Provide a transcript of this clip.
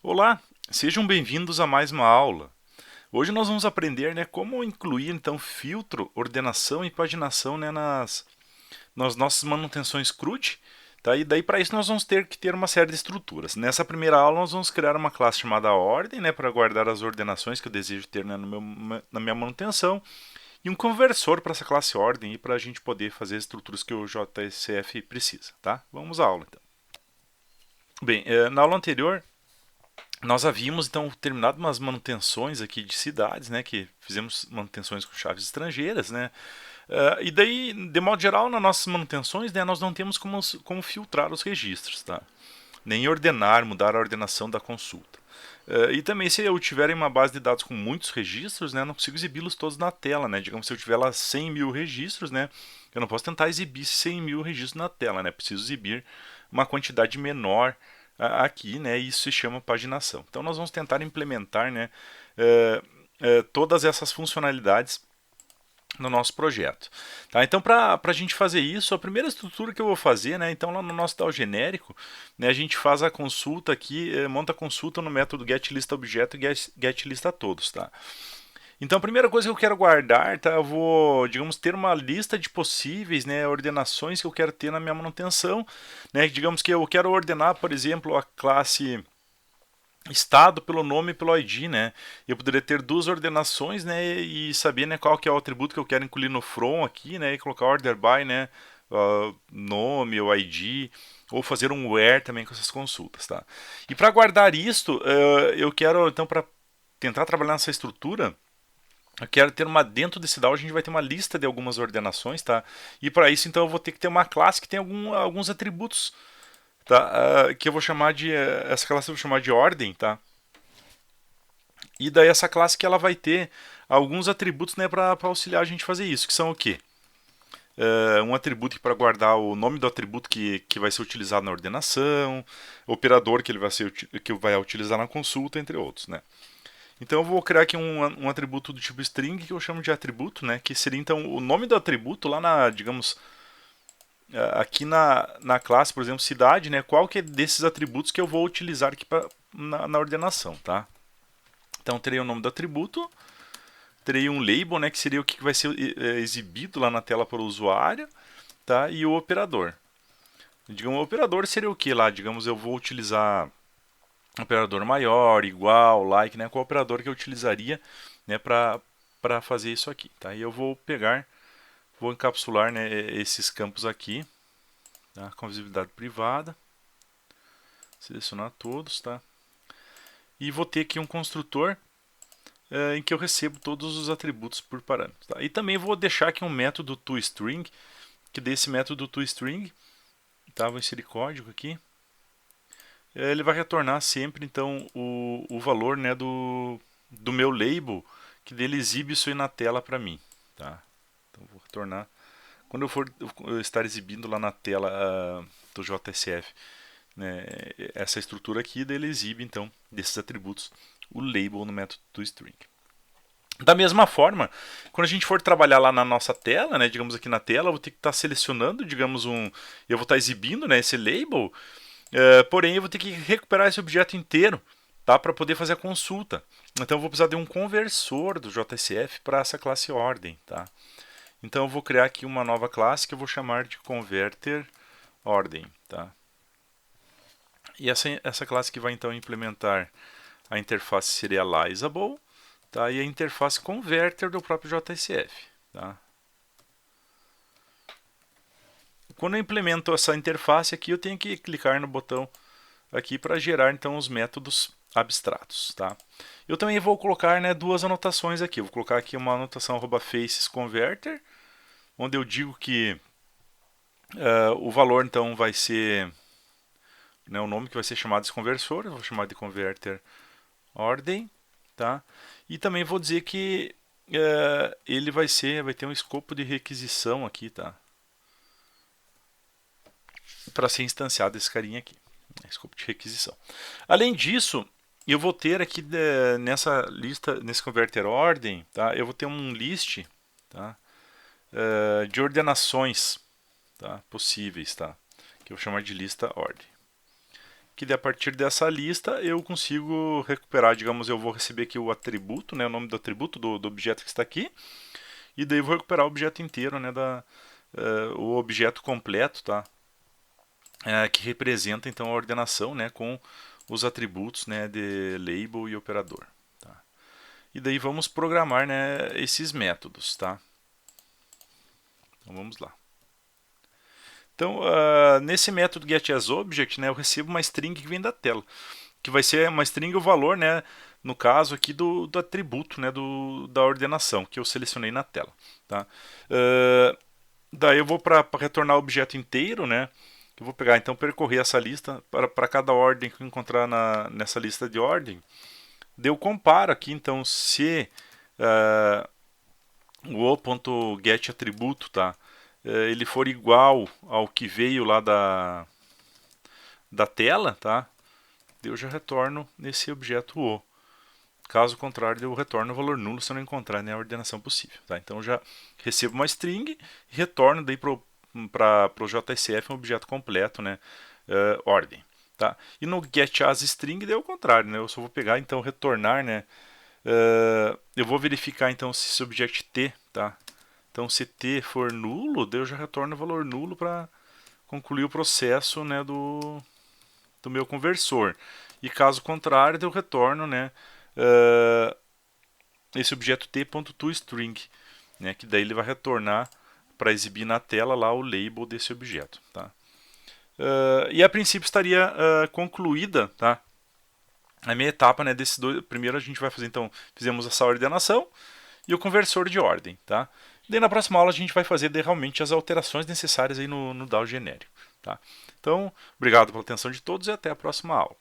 Olá, sejam bem-vindos a mais uma aula. Hoje nós vamos aprender, como incluir então filtro, ordenação e paginação, nas nossas manutenções CRUD. Tá? E daí para isso nós vamos ter que ter uma série de estruturas. Nessa primeira aula nós vamos criar uma classe chamada ordem, para guardar as ordenações que eu desejo ter, na minha manutenção, e um conversor para essa classe ordem e para a gente poder fazer as estruturas que o JSF precisa. Tá? Vamos à aula então. Bem, na aula anterior nós havíamos então terminado umas manutenções aqui de cidades, que fizemos manutenções com chaves estrangeiras, e daí, de modo geral, nas nossas manutenções, nós não temos como filtrar os registros, tá? Nem ordenar, mudar a ordenação da consulta. E também, se eu tiver uma base de dados com muitos registros, não consigo exibi-los todos na tela, Digamos, se eu tiver lá 100 mil registros, eu não posso tentar exibir 100 mil registros na tela, Preciso exibir uma quantidade menor aqui, e isso se chama paginação. Então, nós vamos tentar implementar, todas essas funcionalidades no nosso projeto. Tá? Então, para a gente fazer isso, a primeira estrutura que eu vou fazer, então lá no nosso DAO genérico, a gente faz a consulta aqui, monta a consulta no método getListAobjeto e getListAtodos. Tá? Então, a primeira coisa que eu quero guardar, eu vou, digamos, ter uma lista de possíveis ordenações que eu quero ter na minha manutenção. Digamos que eu quero ordenar, por exemplo, a classe estado pelo nome e pelo ID, Eu poderia ter duas ordenações, e saber, qual que é o atributo que eu quero incluir no from aqui, e colocar order by, nome ou ID, ou fazer um where também com essas consultas, tá? E para guardar isto, eu quero então para tentar trabalhar nessa estrutura, eu quero ter dentro desse DAO a gente vai ter uma lista de algumas ordenações, tá? E para isso então eu vou ter que ter uma classe que tem alguns atributos, tá? Que eu vou chamar de essa classe eu vou chamar de ordem, tá? E daí essa classe que ela vai ter alguns atributos, para auxiliar a gente a fazer isso, que são o quê? Um atributo para guardar o nome do atributo que vai ser utilizado na ordenação, operador que ele que vai utilizar na consulta, entre outros, Então eu vou criar aqui um atributo do tipo string que eu chamo de atributo, que seria então o nome do atributo lá digamos, aqui na classe, por exemplo, cidade, qual que é desses atributos que eu vou utilizar aqui na ordenação, tá? Então terei o nome do atributo, terei um label, que seria o que vai ser exibido lá na tela para o usuário, tá? E o operador. Digamos, o operador seria o que lá? Digamos, eu vou utilizar operador maior, igual, like, qual operador que eu utilizaria, para fazer isso aqui, tá? E eu vou pegar, vou encapsular, esses campos aqui, tá? Com visibilidade privada, selecionar todos, tá? E vou ter aqui um construtor em que eu recebo todos os atributos por parâmetros. Tá? E também vou deixar aqui um método toString, que desse método toString, tá? Vou inserir código aqui. Ele vai retornar sempre então o valor, do meu label, que dele exibe isso aí na tela para mim. Tá? Então vou retornar. Quando eu for estar exibindo lá na tela do JSF, essa estrutura aqui, dele exibe então desses atributos o label no método toString. Da mesma forma, quando a gente for trabalhar lá na nossa tela, digamos aqui na tela, eu vou ter que estar selecionando, digamos, eu vou estar exibindo, esse label, porém eu vou ter que recuperar esse objeto inteiro, tá, para poder fazer a consulta. Então eu vou precisar de um conversor do JSF para essa classe ordem, tá? Então eu vou criar aqui uma nova classe que eu vou chamar de converter ordem, tá? E essa classe que vai então implementar a interface serializable, tá? E a interface converter do próprio JSF. Tá? Quando eu implemento essa interface aqui, eu tenho que clicar no botão aqui para gerar então os métodos abstratos. Tá? Eu também vou colocar, duas anotações aqui. Eu vou colocar aqui uma anotação @facesConverter, onde eu digo que o valor então vai ser, o nome que vai ser chamado de conversor, eu vou chamar de converter ordem, tá? E também vou dizer que ele vai ter um escopo de requisição aqui, tá? Para ser instanciado esse carinha aqui, escopo de requisição. Além disso, eu vou ter aqui nessa lista, nesse converter ordem, tá? Eu vou ter um list, tá? De ordenações, tá? Possíveis, tá? Que eu vou chamar de lista ordem. que a partir dessa lista eu consigo recuperar, digamos, eu vou receber aqui o atributo, né, o nome do atributo do objeto que está aqui, e daí eu vou recuperar o objeto inteiro, né, o objeto completo, tá? Que representa então a ordenação, né, com os atributos, né, de label e operador. Tá? E daí vamos programar, né, esses métodos, tá? Então vamos lá. Então, nesse método getAsObject, né, eu recebo uma string que vem da tela, que vai ser uma string o valor, né, no caso aqui do atributo, né, da ordenação que eu selecionei na tela. Tá? Daí eu vou para retornar o objeto inteiro, né, eu vou pegar então percorrer essa lista para cada ordem que eu encontrar nessa lista de ordem. Daí eu comparo aqui então se o o.getAtributo, tá? Ele for igual ao que veio lá da tela, tá? Eu já retorno nesse objeto o. Caso contrário, eu retorno o valor nulo se eu não encontrar a ordenação possível. Tá? Então eu já recebo uma string e retorno daí para o JSF um objeto completo, né? Ordem. Tá? E no getAsString daí é o contrário, né? Eu só vou pegar então retornar, né? Eu vou verificar então se esse objeto T, tá? Então se T for nulo, daí eu já retorno o valor nulo para concluir o processo, né, do meu conversor. E caso contrário, eu retorno, né, esse objeto t.toString, né, que daí ele vai retornar para exibir na tela lá o label desse objeto. Tá? E a princípio estaria concluída, tá, a minha etapa, né, desses dois. Primeiro a gente vai fazer, então, fizemos essa ordenação e o conversor de ordem. Tá? Daí na próxima aula a gente vai fazer realmente as alterações necessárias aí no DAO genérico. Tá? Então, obrigado pela atenção de todos e até a próxima aula.